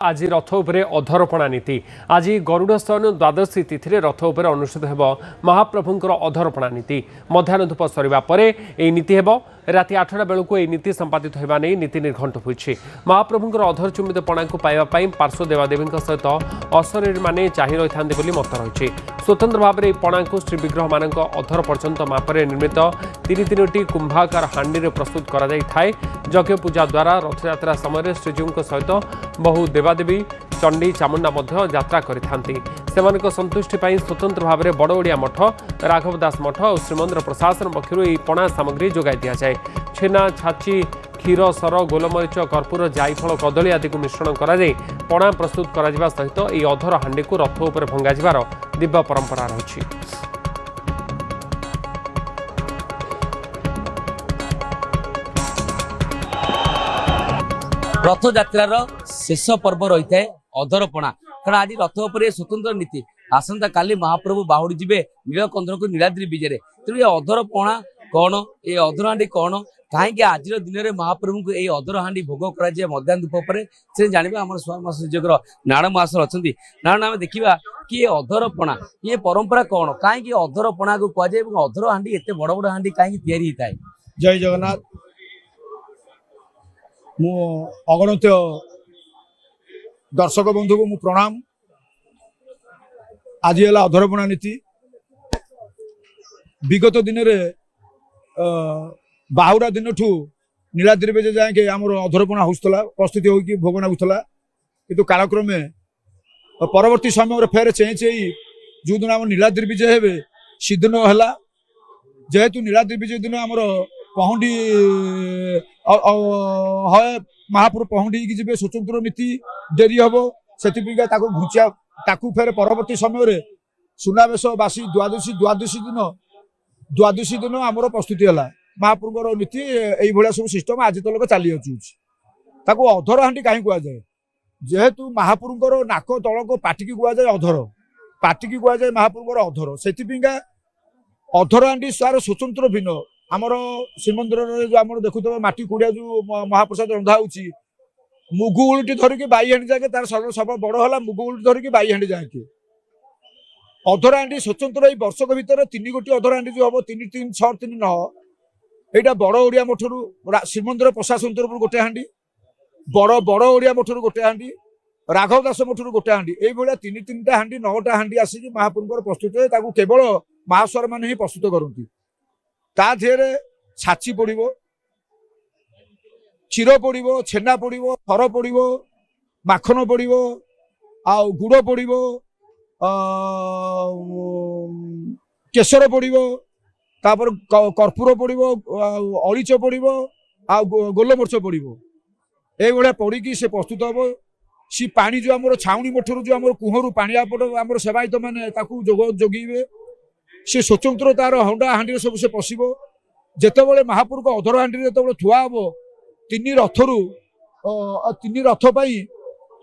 आज रथ उपरे अधरपणा नीति आज गरुड़ शयन द्वादशी तिथि रथ उपरे अनुष्ठित हेब महाप्रभुंकर अधरपणा नीति मध्याह्न धूप सरिबा परे एही नीति हेब राति 8टा बेलू यह नीति संपादित होगा नहीं नीति निर्घंट होती महाप्रभुंकर अधर चुम्बित पणा को पाइबा पार्श्व देवादेवी सहित अशरीर मैंने चाह रही मत रही स्वतंत्र भाव में पणा को श्रीविग्रह मान अधर पर्यंत मापरे निर्मित तीन कुंभाकार हांडी प्रस्तुत कर यज्ञ पूजा द्वारा रथयात्रा समय श्रीजीव सहित बहु देवादेवी चंडी चामुंडा यात्रा करते संतुष्टि स्वतंत्र भाव में बड़ ओडिया मठ राघव दास मठ और श्रीमंदिर प्रशासन पक्षर यह पणा सामग्री जोगाई दि जाए छेना छाची क्षीर सर गोलमरीच कर्पूर जायफल कदली आदि को मिश्रण कर पणा प्रस्तुत कर सहित यह अधर हांडी को रथ उपर भंगाଯିबार दिव्य परंपरा रही। रथ यात्रार शेष पर्व रही है अधरपणा कारण आज रथ उपर स्वतंत्र नीति आसंता काली महाप्रभु बाहुड़ी जीवे नीलकंठ को नीलाद्री विजय तेणु ये अधरपणा कौन ये अधरहांडी कौन कहीं आज दिन में महाप्रभु को यह अधरहांडी भोग कर मध्याह्न धूप पर से जानवे आम स्वामी नारायण महाशय अच्छा नारायण आम देखा कि ये अधरपणा ये परंपरा कौन कहीं अधरपणा को कहुए अधरहांडी एत बड़ बड़ हांडी कहीं या जय जगन्नाथ मु अगणित दर्शक बंधु को मु प्रणाम आज है अधरपणा नीति विगत दिन बाहुड़ा दिन ठू नीलाद्री बेजे जाए आम अधरपणा होता प्रस्तुति होगी भोग नागुला किंतु कालक्रमे परवर्ती समय फेर चेंज जो दिन आम नीलाद्री विजय हे सीदिन है जेहेतु नीलाद्री विजय दिन आमर पहुंडी महापुर पहुंडी की जी स्वतंत्र नीति डेरी हम से घुचा फेर परवर्ती समय सुनावेश बासी द्वादशी दिन आमर प्रस्तुति है महाप्रभुर नीति यही सब सिस्टम आज तक चली ताकू अधर हांडी कहीं कहुए जेहेतु महाप्रभुर नाक तलक पाटिकी कहुए अधर पाटिकी कहुए महाप्रभुर अधर से अधर हांडी सार स्वतंत्र भिन्न आमर श्रीमंदिर जो आम देखुए माटी कुड़िया जो महाप्रसाद रंधा मुगु उल्टी धरिकी बाई हांडी जाके तार सब बड़ है मुगु उल्टी धरिकी बाई हांडी जाके अधर हांडी स्वतंत्र वर्षक भितर 3 गोटी अधर हांडी जो हम 3 3 6 3 9 यहाँ बड़ ओडिया मठर श्रीमंदिर प्रशासन तरफ गोटे हांडी बड़ ओडिया मठर गोटे हांडी राघव दास मठर गोटे हांडी ये 3 हांडी 9टा हांडी आसिक महाप्रभुर प्रस्तुत है केवल महास्वर मैंने ही प्रस्तुत करती ता देहरे छाची पड़ो क्षीर पड़ो छेना पड़ो थर पड़ो माखन पड़ो आ गुड़ पड़ो केसर पड़ो तापर कर्पूर पड़ो अलीच पड़ो आ गोलमरीच पड़ो ये पड़ी से प्रस्तुत हम सी पानी जो आम छाउनी मठर जो आम कुहर पानीपट आम सेवायत मैंने जोगे सी स्वतंत्र तार हंडा हांडी सब से पशिब जिते महापुर को अधर हांडी जो थुआ हम 3 रथरू 3 रथ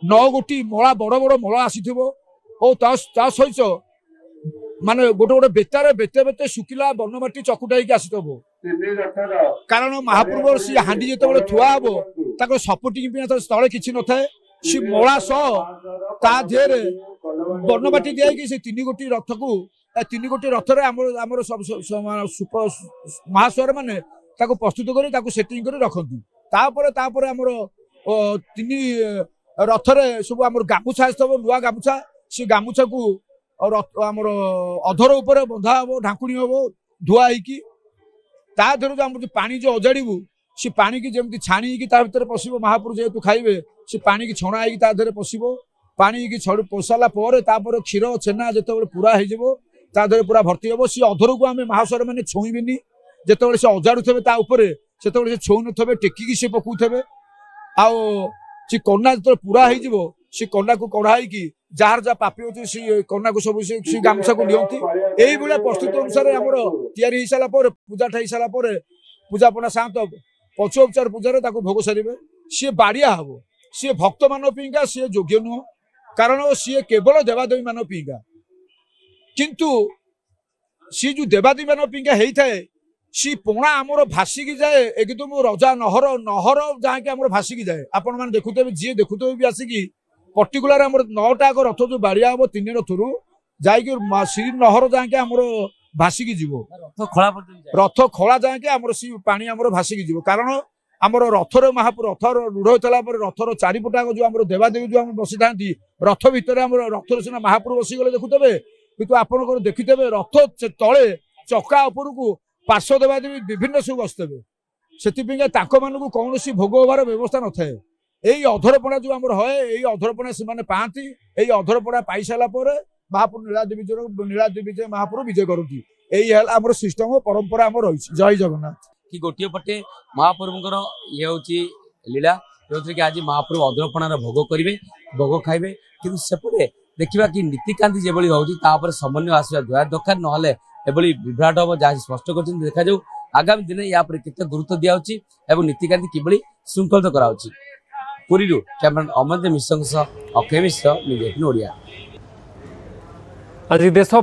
9 गोटी मला बड़ बड़ मला आसी सहित माने गोटे गोटे बेतार बेते बेते शुखिला बनमाटी चकुटा आसी कारण महाप्रभु सी हांडी जो थुआ हम सपोर्टिंग तले किसी न था सी मला सह देहरे बनमाटी दिखाई से 3 गोटी रथ को 3 गोटी रथरे आमर सब महास्वर मैंने प्रस्तुत कर सेटिंग कर रखती तापर आमर 3 रथरे सब आम गामुछा आसो नुआ गामुछा से गामुछा को आमर अधर उपर बंधा हम ढाकुणी हम धुआ होगी देहर जो आम पानी जो अजाड़ू से पानी की जमी छाणी भर पशिब महापुर जेहेतु खाइबे से पानी की छणा होगी पशिब पानी की पसाला क्षीर छेना जो पूरा हो पूरा भर्ती हम सी अधर को आम महास्वर मैंने छुईबेनि जिते से अजाड़ू थे से छू न टेकिकी से पकाउे सी कन्या जो पूरा हो सी कन्या को कढ़ाई जार जहाँ पापी होती सी कन्या को सब सी गामछा को नियंती यही प्रस्तुत अनुसार आम तैयारी हो सारापर पूजाटा हो सारापर पूजापना सात पंचोपचार पूजार भोग सारे सी बाड़िया हम सी भक्त मान पीका सी योग्य नुह कारण सी केवल देवादेवी मान पीका किंतु सी जो देवादेवी मान पीका होता है सी पोणा आमर भासिकी जाए एकदम रजा नहर नहर जहाँकि आमर भासिकी जाए आपण मैंने देखुते जी देखुते भी आसिकी पर्टिकुलर आम 9टा रथ जो बाड़िया हम 3 रथरू जाकि श्रीनहर जाके आम भासिकी जीव रथ खड़ा पर्यंत जाए। रथ खड़ा जाके आम सी पानी आम भासिकी जीव कारण आमर रथर महापुर रथ रूढ़ होता रथर चारिपटाक जो आम देवादेवी जो आम बसी था रथ भितर आम रथर सीना महापुर बसीगले देखुथे कितु आपन देखिथे रथ तले चका उपरकू पार्श्व देवादेवी विभिन्न सब बसते से कौन भोग हबार व्यवस्था न थाए यही अधरपणा जो आम हए यही अधरपणा से पाती यही अधरपणा पाई सारा महापुर नीलाद्री महापुर विजय करती यही आम सिस्टम परंपरा आम रही। जय जगन्नाथ। कि गोटे पटे महाप्रभुଙ୍କର ये होची लीला जो कि आज महाप्रभु अधरपणार भोग करेंगे भोग खाइबे किंतु सेपटे देखा कि नीतिकांति जो होची तापर समन्वय आसवा द्वारा दरकार नहले एभली विभ्राट हम जहाँ स्पष्ट कर देखा जाऊ आगामी दिन या केते गुरुत्व दियाउची एवं नीतिकांति किभली शृंखलित कराउची। पुरी कैमरामैन अमर मिश्र अक्षय मिश्र न्यूज 18 ओडिया। आज देश